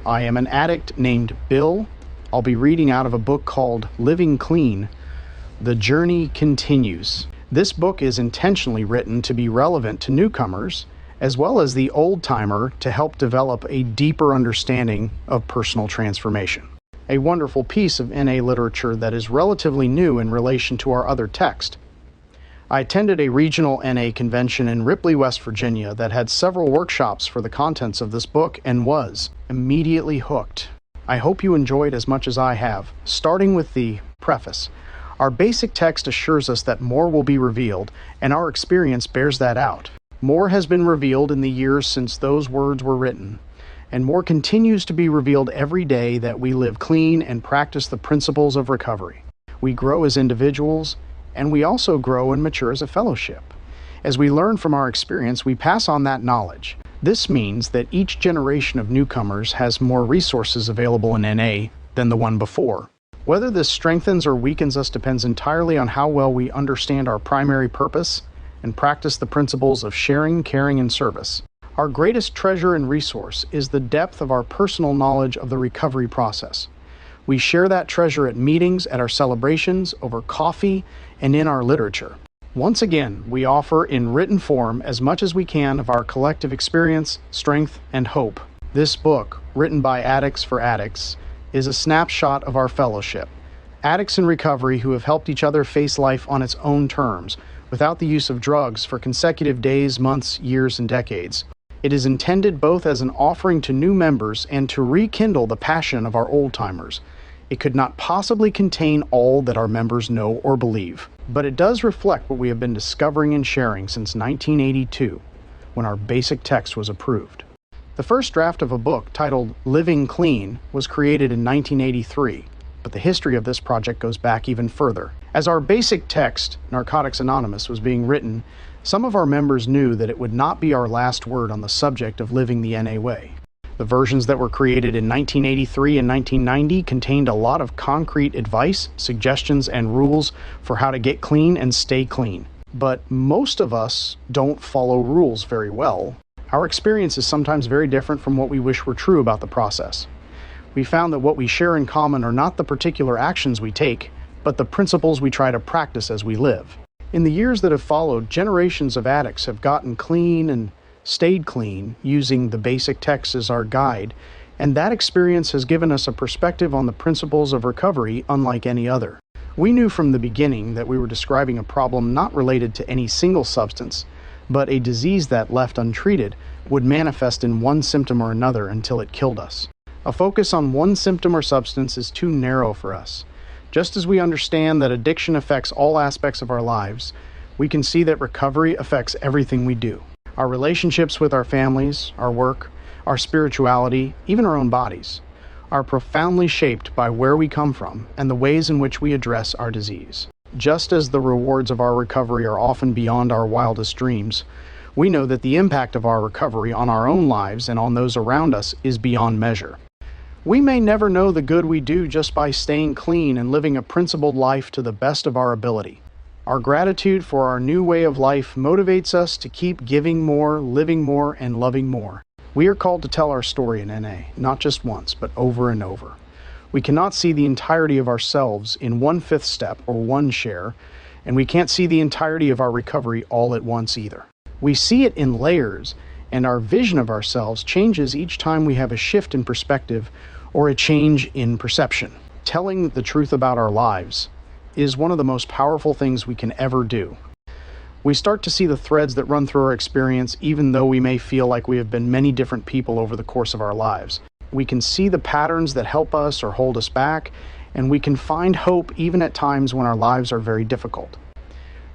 I am an addict named Bill. I'll be reading out of a book called Living Clean. The Journey Continues. This book is intentionally written to be relevant to newcomers, as well as the old-timer, to help develop a deeper understanding of personal transformation. A wonderful piece of NA literature that is relatively new in relation to our other text. I attended a regional NA convention in Ripley, West Virginia that had several workshops for the contents of this book and was immediately hooked. I hope you enjoyed as much as I have. Starting with the preface. Our basic text assures us that more will be revealed, and our experience bears that out. More has been revealed in the years since those words were written, and more continues to be revealed every day that we live clean and practice the principles of recovery. We grow as individuals, and we also grow and mature as a fellowship. As we learn from our experience, we pass on that knowledge. This means that each generation of newcomers has more resources available in NA than the one before. Whether this strengthens or weakens us depends entirely on how well we understand our primary purpose and practice the principles of sharing, caring, and service. Our greatest treasure and resource is the depth of our personal knowledge of the recovery process. We share that treasure at meetings, at our celebrations, over coffee, and in our literature. Once again, we offer in written form as much as we can of our collective experience, strength, and hope. This book, written by Addicts for Addicts, is a snapshot of our fellowship. Addicts in recovery who have helped each other face life on its own terms, without the use of drugs for consecutive days, months, years, and decades. It is intended both as an offering to new members and to rekindle the passion of our old-timers. It could not possibly contain all that our members know or believe, but it does reflect what we have been discovering and sharing since 1982, when our basic text was approved. The first draft of a book titled Living Clean was created in 1983, but the history of this project goes back even further. As our basic text, Narcotics Anonymous, was being written, some of our members knew that it would not be our last word on the subject of living the NA way. The versions that were created in 1983 and 1990 contained a lot of concrete advice, suggestions, and rules for how to get clean and stay clean. But most of us don't follow rules very well. Our experience is sometimes very different from what we wish were true about the process. We found that what we share in common are not the particular actions we take, but the principles we try to practice as we live. In the years that have followed, generations of addicts have gotten clean and stayed clean using the basic text as our guide, and that experience has given us a perspective on the principles of recovery unlike any other. We knew from the beginning that we were describing a problem not related to any single substance, but a disease that, left untreated, would manifest in one symptom or another until it killed us. A focus on one symptom or substance is too narrow for us. Just as we understand that addiction affects all aspects of our lives, we can see that recovery affects everything we do. Our relationships with our families, our work, our spirituality, even our own bodies, are profoundly shaped by where we come from and the ways in which we address our disease. Just as the rewards of our recovery are often beyond our wildest dreams, we know that the impact of our recovery on our own lives and on those around us is beyond measure. We may never know the good we do just by staying clean and living a principled life to the best of our ability. Our gratitude for our new way of life motivates us to keep giving more, living more, and loving more. We are called to tell our story in NA, not just once, but over and over. We cannot see the entirety of ourselves in one fifth step or one share, and we can't see the entirety of our recovery all at once either. We see it in layers, and our vision of ourselves changes each time we have a shift in perspective or a change in perception. Telling the truth about our lives is one of the most powerful things we can ever do. We start to see the threads that run through our experience, even though we may feel like we have been many different people over the course of our lives. We can see the patterns that help us or hold us back, and we can find hope even at times when our lives are very difficult.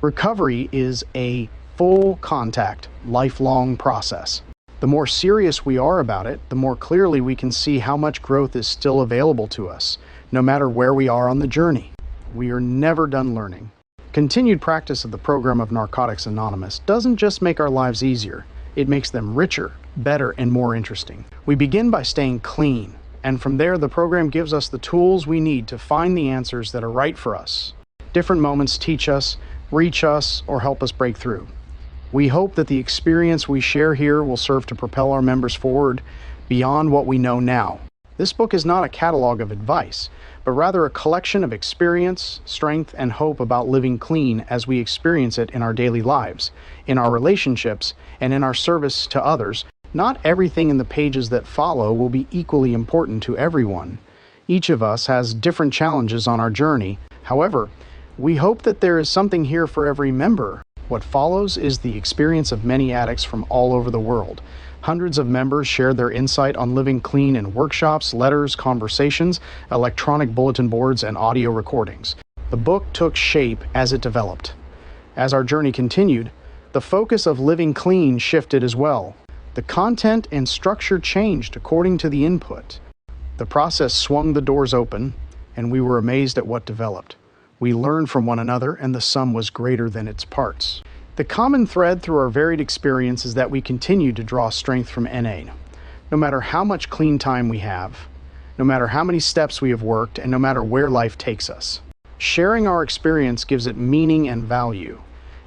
Recovery is a full contact, lifelong process. The more serious we are about it, the more clearly we can see how much growth is still available to us, no matter where we are on the journey. We are never done learning. Continued practice of the program of Narcotics Anonymous doesn't just make our lives easier, it makes them richer, better, and more interesting. We begin by staying clean, and from there the program gives us the tools we need to find the answers that are right for us. Different moments teach us, reach us, or help us break through. We hope that the experience we share here will serve to propel our members forward beyond what we know now. This book is not a catalog of advice, but rather a collection of experience, strength, and hope about living clean as we experience it in our daily lives, in our relationships, and in our service to others. Not everything in the pages that follow will be equally important to everyone. Each of us has different challenges on our journey. However, we hope that there is something here for every member. What follows is the experience of many addicts from all over the world. Hundreds of members shared their insight on living clean in workshops, letters, conversations, electronic bulletin boards, and audio recordings. The book took shape as it developed. As our journey continued, the focus of living clean shifted as well. The content and structure changed according to the input. The process swung the doors open, and we were amazed at what developed. We learned from one another, and the sum was greater than its parts. The common thread through our varied experience is that we continue to draw strength from NA. No matter how much clean time we have, no matter how many steps we have worked, and no matter where life takes us. Sharing our experience gives it meaning and value.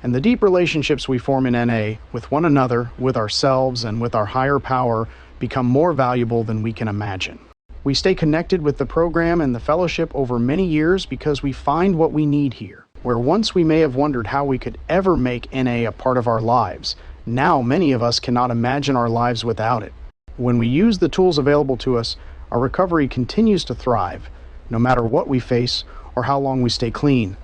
And the deep relationships we form in NA with one another, with ourselves, and with our higher power become more valuable than we can imagine. We stay connected with the program and the fellowship over many years because we find what we need here. Where once we may have wondered how we could ever make NA a part of our lives, now many of us cannot imagine our lives without it. When we use the tools available to us, our recovery continues to thrive, no matter what we face or how long we stay clean.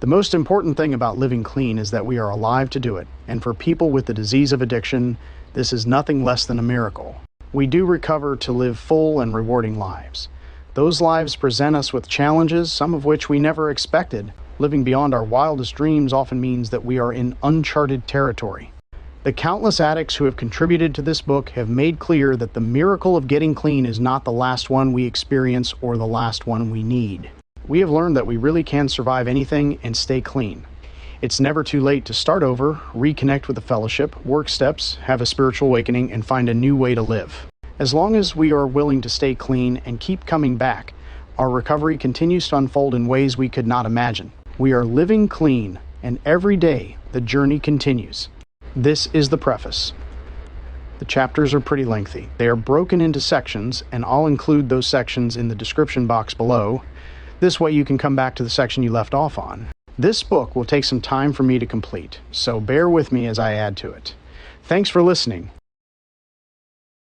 The most important thing about living clean is that we are alive to do it, and for people with the disease of addiction, this is nothing less than a miracle. We do recover to live full and rewarding lives. Those lives present us with challenges, some of which we never expected. Living beyond our wildest dreams often means that we are in uncharted territory. The countless addicts who have contributed to this book have made clear that the miracle of getting clean is not the last one we experience or the last one we need. We have learned that we really can survive anything and stay clean. It's never too late to start over, reconnect with the fellowship, work steps, have a spiritual awakening, and find a new way to live. As long as we are willing to stay clean and keep coming back, our recovery continues to unfold in ways we could not imagine. We are living clean, and every day the journey continues. This is the preface. The chapters are pretty lengthy. They are broken into sections, and I'll include those sections in the description box below. This way you can come back to the section you left off on. This book will take some time for me to complete, so bear with me as I add to it. Thanks for listening.